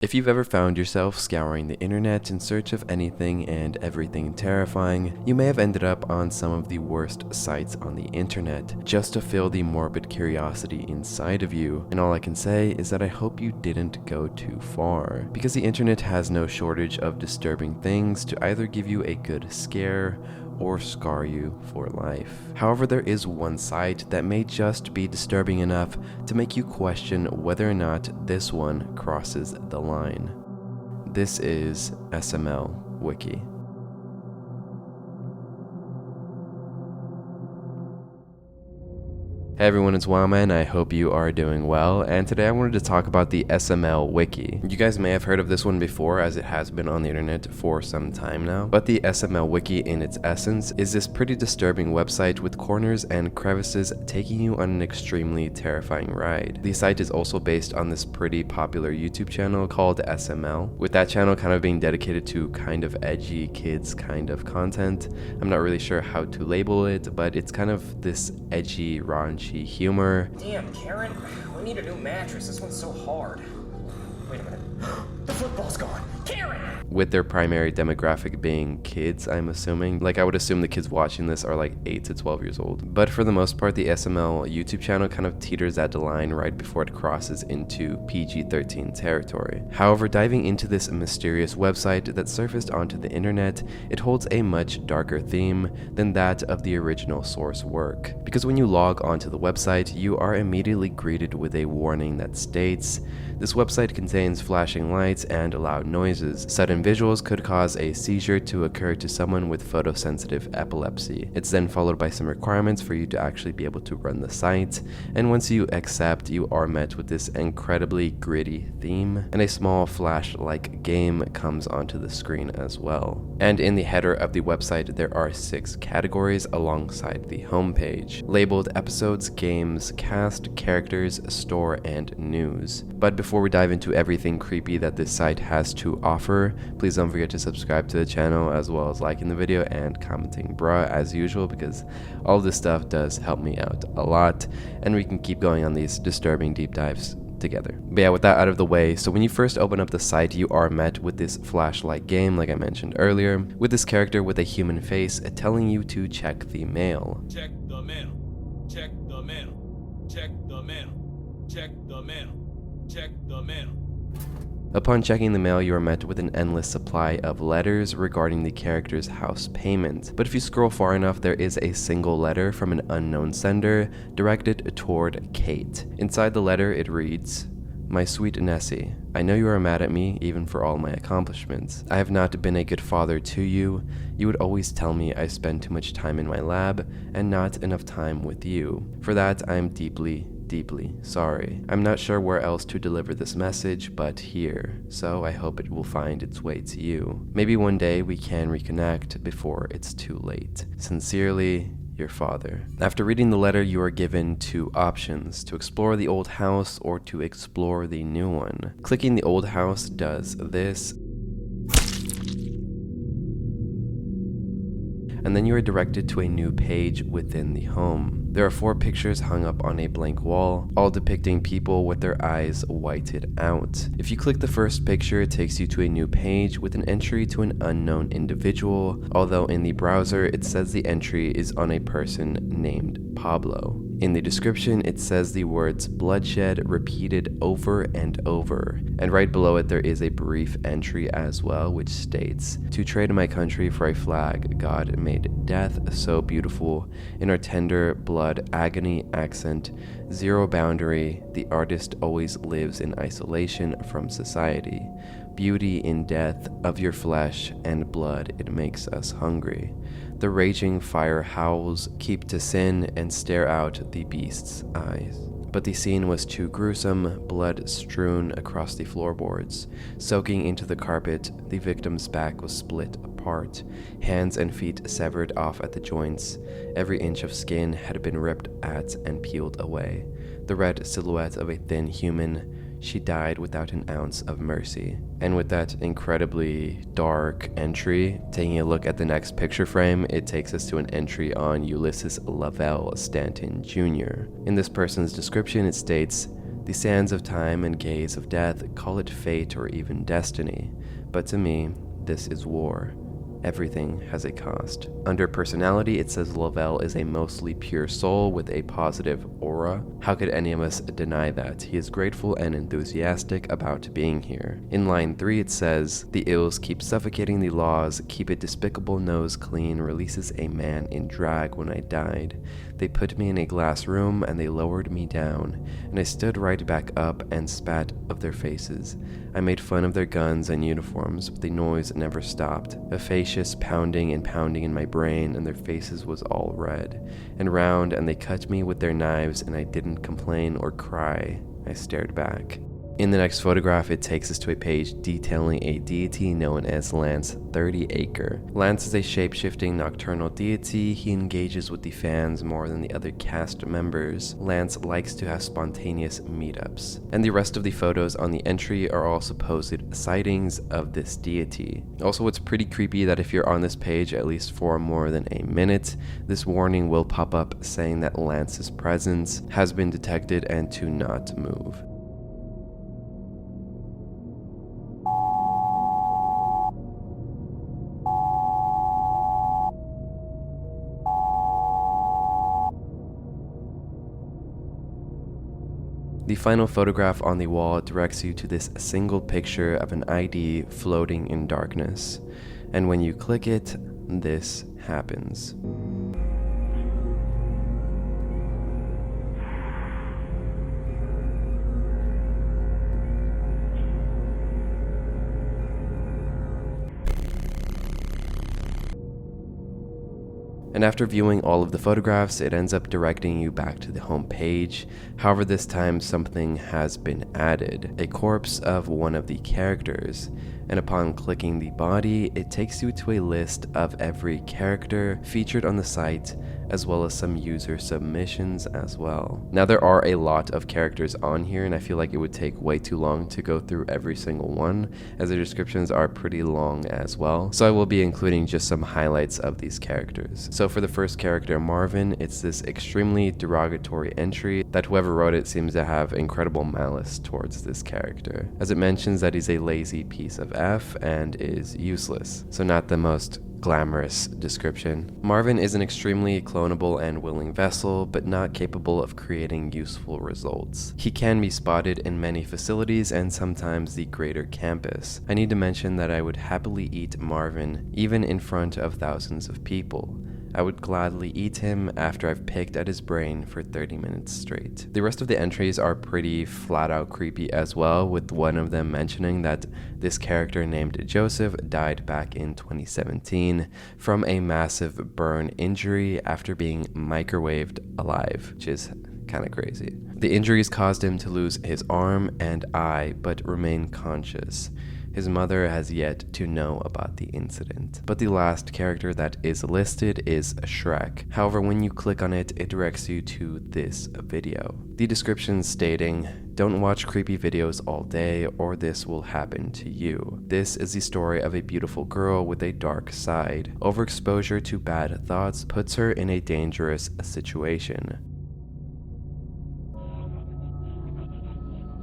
If you've ever found yourself scouring the internet in search of anything and everything terrifying, you may have ended up on some of the worst sites on the internet, just to fill the morbid curiosity inside of you. And all I can say is that I hope you didn't go too far, because the internet has no shortage of disturbing things to either give you a good scare or scar you for life. However, there is one site that may just be disturbing enough to make you question whether or not this one crosses the line. This is SML Wiki. Hey everyone, it's Wildman. I hope you are doing well, and today I wanted to talk about the SML Wiki. You guys may have heard of this one before, as it has been on the internet for some time now, but the SML Wiki in its essence is this pretty disturbing website with corners and crevices taking you on an extremely terrifying ride. The site is also based on this pretty popular YouTube channel called SML, with that channel kind of being dedicated to kind of edgy kids kind of content. I'm not really sure how to label it, but it's kind of this edgy, raunchy humor. Damn, Karen, we need a new mattress. This one's so hard. Wait a minute. The football's gone. Karen! With their primary demographic being kids, I'm assuming. Like, I would assume the kids watching this are like 8 to 12 years old. But for the most part, the SML YouTube channel kind of teeters at the line right before it crosses into PG-13 territory. However, diving into this mysterious website that surfaced onto the internet, it holds a much darker theme than that of the original source work. Because when you log onto the website, you are immediately greeted with a warning that states, "This website contains flashing lights and loud noises. Sudden visuals could cause a seizure to occur to someone with photosensitive epilepsy." It's then followed by some requirements for you to actually be able to run the site, and once you accept, you are met with this incredibly gritty theme, and a small flash-like game comes onto the screen as well. And in the header of the website, there are 6 categories alongside the homepage, labeled episodes, games, cast, characters, store, and news. But before we dive into everything creepy that this site has to offer, please don't forget to subscribe to the channel, as well as liking the video and commenting bruh as usual, because all this stuff does help me out a lot, and we can keep going on these disturbing deep dives together. But yeah, with that out of the way, so when you first open up the site, you are met with this flashlight game, like I mentioned earlier, with this character with a human face telling you to check the mail. Check the mail. Check the mail. Check the mail. Check the mail. Check the mail. Upon checking the mail, you are met with an endless supply of letters regarding the character's house payment. But if you scroll far enough, there is a single letter from an unknown sender directed toward Kate. Inside the letter, it reads, "My sweet Nessie, I know you are mad at me, even for all my accomplishments. I have not been a good father to you. You would always tell me I spend too much time in my lab and not enough time with you. For that, I am deeply sorry. I'm not sure where else to deliver this message but here, so I hope it will find its way to you. Maybe one day we can reconnect before it's too late. Sincerely, your father." After reading the letter, you are given 2 options: to explore the old house or to explore the new one. Clicking the old house does this, and then you are directed to a new page within the home. There are 4 pictures hung up on a blank wall, all depicting people with their eyes whited out. If you click the first picture, it takes you to a new page with an entry to an unknown individual, although in the browser it says the entry is on a person named Pablo. In the description, it says the words bloodshed repeated over and over, and right below it there is a brief entry as well, which states, "To trade my country for a flag, God made death so beautiful. In our tender blood agony accent, zero boundary, the artist always lives in isolation from society. Beauty in death of your flesh and blood, it makes us hungry. The raging fire howls, keep to sin and stare out the beast's eyes." But the scene was too gruesome, blood strewn across the floorboards. Soaking into the carpet, the victim's back was split apart, hands and feet severed off at the joints. Every inch of skin had been ripped at and peeled away. The red silhouette of a thin human. She died without an ounce of mercy. And with that incredibly dark entry, taking a look at the next picture frame, it takes us to an entry on Ulysses Lavelle Stanton Jr. In this person's description, it states, The sands of time and gaze of death call it fate or even destiny, but to me, this is war. Everything has a cost. Under personality, it says Lavelle is a mostly pure soul with a positive aura. How could any of us deny that? He is grateful and enthusiastic about being here. In line 3, it says, the ills keep suffocating the laws, keep a despicable nose clean, releases a man in drag when I died. They put me in a glass room and they lowered me down, and I stood right back up and spat of their faces. I made fun of their guns and uniforms, but the noise never stopped. A facious pounding and pounding in my brain, and their faces was all red and round, and they cut me with their knives, and I didn't complain or cry. I stared back. In the next photograph, it takes us to a page detailing a deity known as Lance 30-Acre. Lance is a shape-shifting nocturnal deity. He engages with the fans more than the other cast members. Lance likes to have spontaneous meetups. And the rest of the photos on the entry are all supposed sightings of this deity. Also, it's pretty creepy that if you're on this page at least for more than a minute, this warning will pop up saying that Lance's presence has been detected and to not move. The final photograph on the wall directs you to this single picture of an ID floating in darkness. And when you click it, this happens. And after viewing all of the photographs, it ends up directing you back to the home page. However, this time something has been added, a corpse of one of the characters. And upon clicking the body, it takes you to a list of every character featured on the site, as well as some user submissions as well. Now, there are a lot of characters on here, and I feel like it would take way too long to go through every single one, as the descriptions are pretty long as well. So I will be including just some highlights of these characters. So for the first character, Marvin, it's this extremely derogatory entry that whoever wrote it seems to have incredible malice towards this character, as it mentions that he's a lazy piece of F and is useless. So not the most glamorous description. Marvin is an extremely clonable and willing vessel, but not capable of creating useful results. He can be spotted in many facilities and sometimes the greater campus. I need to mention that I would happily eat Marvin, even in front of thousands of people. I would gladly eat him after I've picked at his brain for 30 minutes straight. The rest of the entries are pretty flat out creepy as well, with one of them mentioning that this character named Joseph died back in 2017 from a massive burn injury after being microwaved alive, which is kind of crazy. The injuries caused him to lose his arm and eye, but remain conscious. His mother has yet to know about the incident. But the last character that is listed is Shrek. However, when you click on it, it directs you to this video. The description stating, "Don't watch creepy videos all day or this will happen to you. This is the story of a beautiful girl with a dark side. Overexposure to bad thoughts puts her in a dangerous situation."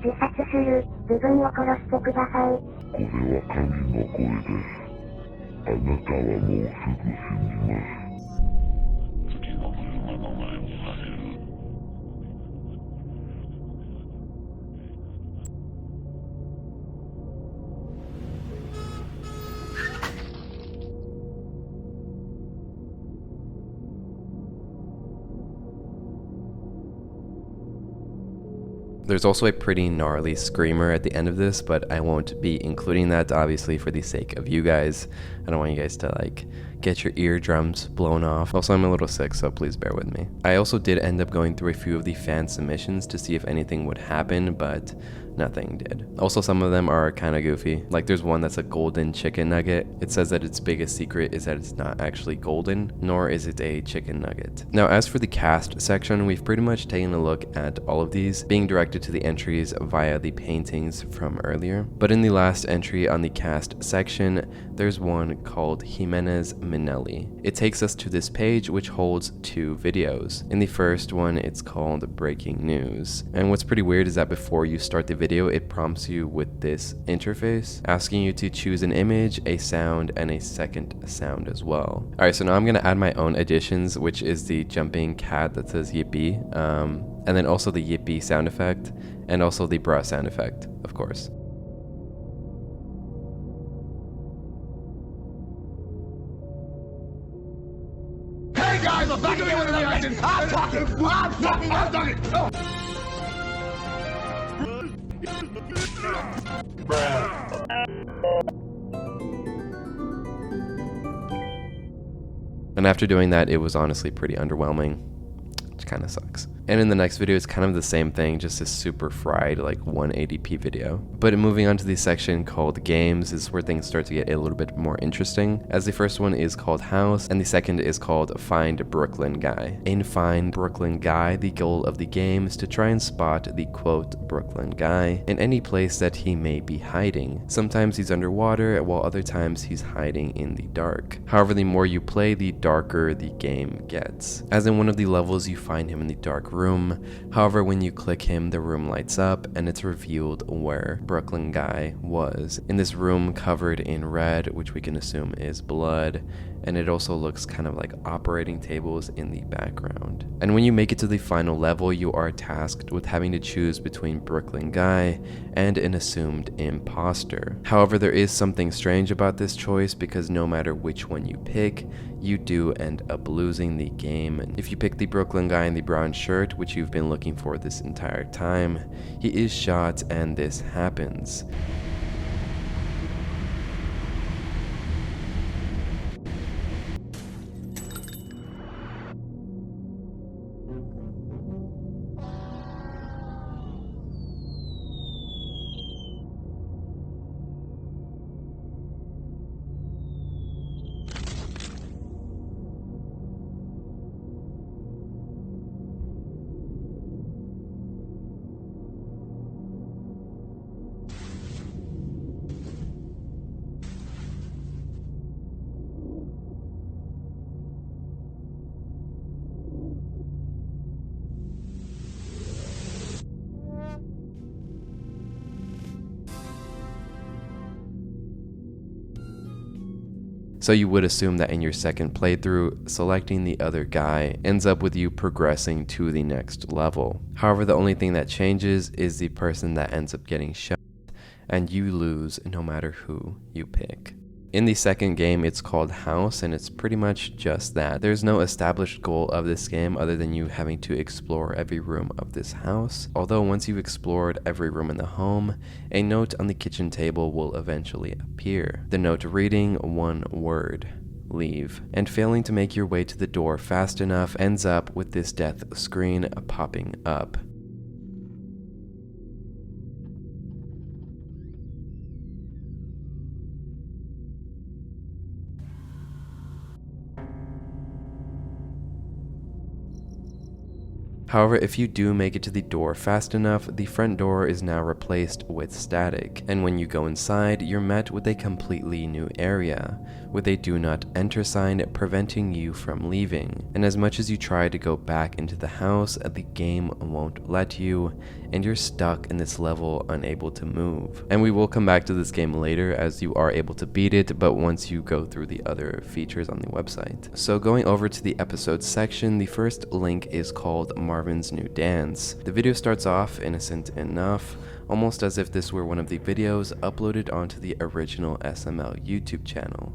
自殺する。自分を殺してください。これは神の声です。あなたはもうすぐ死にます。次の車の前に走る。There's also a pretty gnarly screamer at the end of this, but I won't be including that, obviously, for the sake of you guys. I don't want you guys to, get your eardrums blown off. Also, I'm a little sick, so please bear with me. I also did end up going through a few of the fan submissions to see if anything would happen, but nothing did. Also, some of them are kind of goofy. Like, there's one that's a golden chicken nugget. It says that its biggest secret is that it's not actually golden, nor is it a chicken nugget. Now, as for the cast section, we've pretty much taken a look at all of these, being directed to the entries via the paintings from earlier. But in the last entry on the cast section, there's one called Jimenez Minelli. It takes us to this page which holds 2 videos. In the first one, it's called Breaking News. And what's pretty weird is that before you start the video, it prompts you with this interface, asking you to choose an image, a sound, and a second sound as well. Alright, so now I'm gonna add my own additions, which is the jumping cat that says yippee, and then also the yippee sound effect, and also the bruh sound effect, of course. Hey guys, I'm back again with another reaction. I'm talking. Oh. And after doing that, it was honestly pretty underwhelming, which kind of sucks. And in the next video, it's kind of the same thing, just this super fried like 180p video. But moving on to the section called games is where things start to get a little bit more interesting, as the first one is called House and the second is called Find Brooklyn Guy. In Find Brooklyn Guy, the goal of the game is to try and spot the quote Brooklyn guy in any place that he may be hiding. Sometimes he's underwater, while other times he's hiding in the dark. However, the more you play, the darker the game gets. As in one of the levels, you find him in the dark room. However, when you click him, the room lights up and it's revealed where Brooklyn Guy was. In this room covered in red, which we can assume is blood, and it also looks kind of like operating tables in the background. And when you make it to the final level, you are tasked with having to choose between Brooklyn Guy and an assumed imposter. However, there is something strange about this choice, because no matter which one you pick, you do end up losing the game. And if you pick the Brooklyn Guy in the brown shirt, which you've been looking for this entire time, he is shot and this happens. So you would assume that in your second playthrough, selecting the other guy ends up with you progressing to the next level. However, the only thing that changes is the person that ends up getting shot, and you lose no matter who you pick. In the second game, it's called House, and it's pretty much just that. There's no established goal of this game other than you having to explore every room of this house. Although once you've explored every room in the home, a note on the kitchen table will eventually appear. The note reading one word: leave. And failing to make your way to the door fast enough ends up with this death screen popping up. However, if you do make it to the door fast enough, the front door is now replaced with static, and when you go inside, you're met with a completely new area, with a do not enter sign preventing you from leaving. And as much as you try to go back into the house, the game won't let you, and you're stuck in this level unable to move. And we will come back to this game later, as you are able to beat it, but once you go through the other features on the website. So going over to the episode section, the first link is called Marvin's New Dance. The video starts off innocent enough, almost as if this were one of the videos uploaded onto the original SML YouTube channel.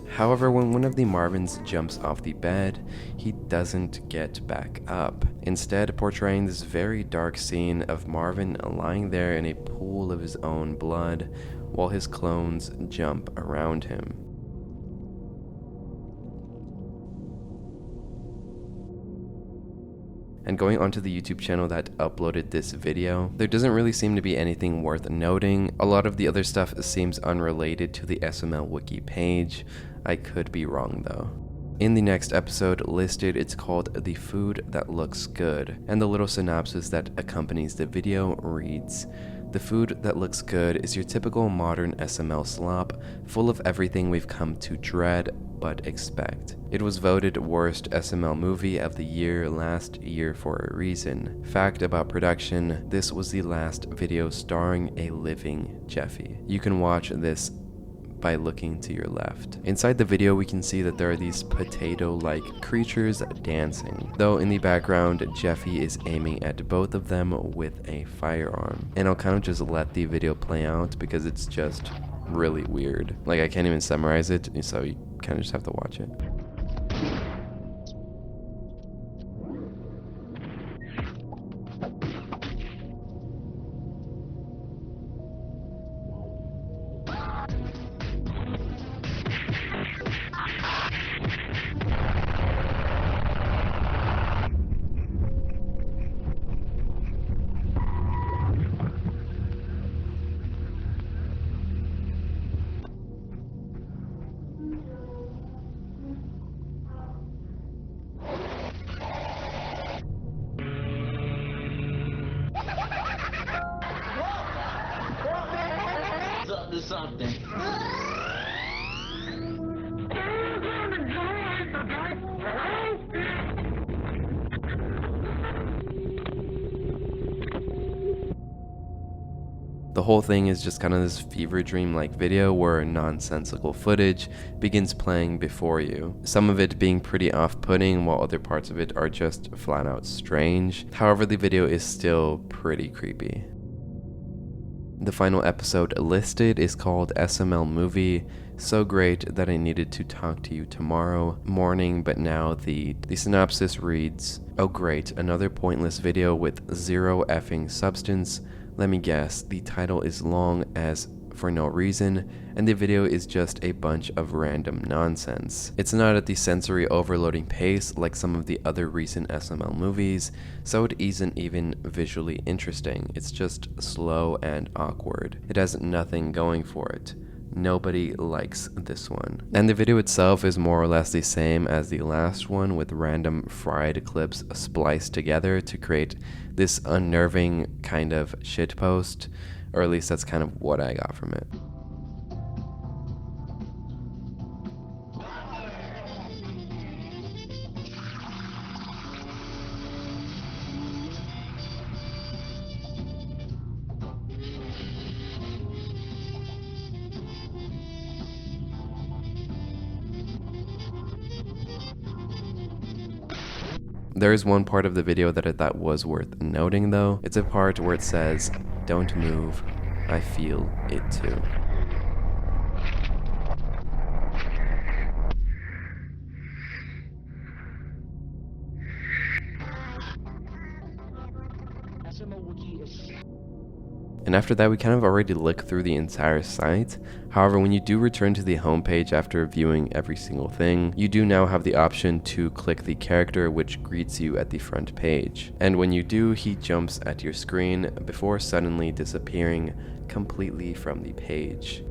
However, when one of the Marvins jumps off the bed, he doesn't get back up, instead portraying this very dark scene of Marvin lying there in a pool of his own blood while his clones jump around him. And going onto the YouTube channel that uploaded this video, there doesn't really seem to be anything worth noting. A lot of the other stuff seems unrelated to the SML Wiki page. I could be wrong though. In the next episode listed, it's called The Food That Looks Good, and the little synopsis that accompanies the video reads, "The food that looks good is your typical modern SML slop, full of everything we've come to dread but expect. It was voted worst SML movie of the year last year for a reason. Fact about production, this was the last video starring a living Jeffy. You can watch this by looking to your left. Inside the video, we can see that there are these potato-like creatures dancing, though in the background, Jeffy is aiming at both of them with a firearm. And I'll kind of just let the video play out because it's just really weird. Like, I can't even summarize it, so you kind of just have to watch it. Up to something. The whole thing is just kind of this fever dream-like video where nonsensical footage begins playing before you. Some of it being pretty off-putting, while other parts of it are just flat-out strange. However, the video is still pretty creepy. The final episode listed is called SML Movie. So great that I needed to talk to you tomorrow morning, but now the synopsis reads, "Oh great, another pointless video with zero effing substance. Let me guess, the title is long as for no reason, and the video is just a bunch of random nonsense. It's not at the sensory overloading pace like some of the other recent SML movies, so it isn't even visually interesting. It's just slow and awkward. It has nothing going for it. Nobody likes this one." And the video itself is more or less the same as the last one, with random fried clips spliced together to create this unnerving kind of shitpost, or at least that's kind of what I got from it. There is one part of the video that I thought was worth noting though. It's a part where it says, "Don't move, I feel it too." SML Wiki is... And after that, we kind of already looked through the entire site. However, when you do return to the homepage after viewing every single thing, you do now have the option to click the character which greets you at the front page. And when you do, he jumps at your screen before suddenly disappearing completely from the page.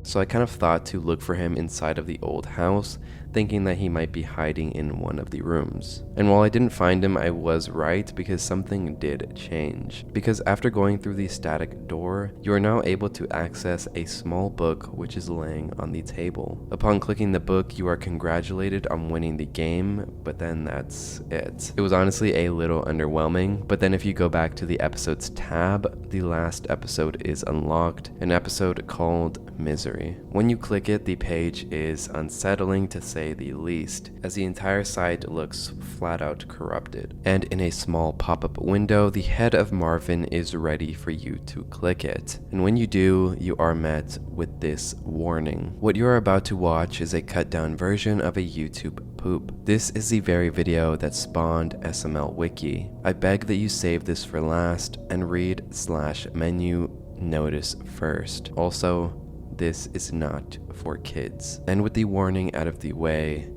So I kind of thought to look for him inside of the old house, thinking that he might be hiding in one of the rooms. And while I didn't find him, I was right because something did change. Because after going through the static door, you are now able to access a small book which is laying on the table. Upon clicking the book, you are congratulated on winning the game, but then that's it. It was honestly a little underwhelming, but then if you go back to the episodes tab, the last episode is unlocked, an episode called Misery. When you click it, the page is unsettling to say the least, as the entire site looks flat out corrupted. And in a small pop-up window, the head of Marvin is ready for you to click it. And when you do, you are met with this warning. What you are about to watch is a cut down version of a YouTube poop. This is the very video that spawned SML Wiki. I beg that you save this for last and read/menu notice first. Also, this is not for kids. And with the warning out of the way,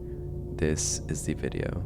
this is the video.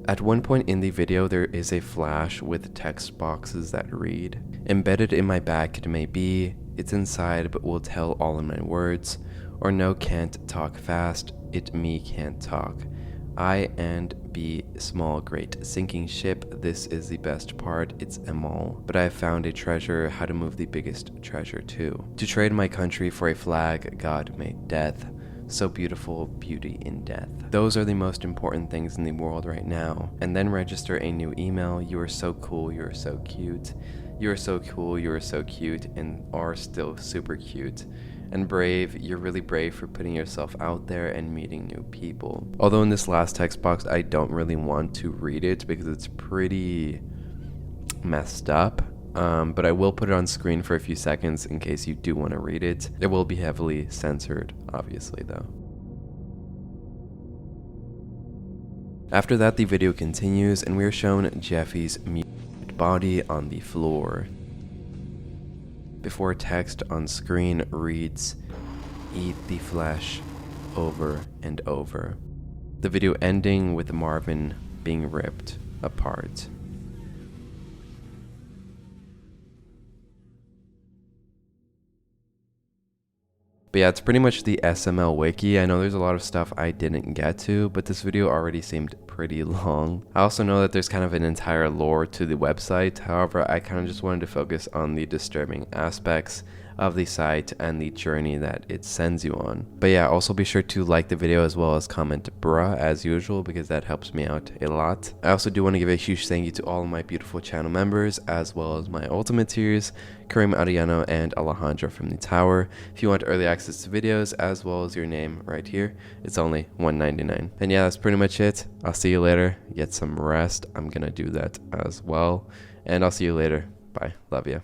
At one point in the video, there is a flash with text boxes that read, "Embedded in my back it may be, it's inside but will tell all in my words," or "No can't talk fast, it me can't talk. I and be small great sinking ship, this is the best part, it's SML. But I have found a treasure, how to move the biggest treasure too. To trade my country for a flag, God made death. So beautiful, beauty in death." Those are the most important things in the world right now. And then register a new email. You are so cool, you are so cute. You are so cool, you are so cute, and are still super cute. And brave, you're really brave for putting yourself out there and meeting new people. Although in this last text box, I don't really want to read it because it's pretty messed up. But I will put it on screen for a few seconds in case you do want to read it. It will be heavily censored, obviously, though. After that, the video continues, and we are shown Jeffy's mutilated body on the floor, before text on screen reads, "Eat the flesh," over and over. The video ending with Marvin being ripped apart. But yeah, it's pretty much the SML Wiki. I know there's a lot of stuff I didn't get to, but this video already seemed pretty long. I also know that there's kind of an entire lore to the website. However, I kind of just wanted to focus on the disturbing aspects of the site and the journey that it sends you on. But yeah, also be sure to like the video as well as comment bruh as usual, because that helps me out a lot. I also do want to give a huge thank you to all of my beautiful channel members, as well as my ultimate tiers, Kareem Ariano and Alejandro from the Tower. If you want early access to videos as well as your name right here, it's only $1.99. And yeah, that's pretty much it. I'll see you later. Get some rest. I'm gonna do that as well. And I'll see you later. Bye. Love you.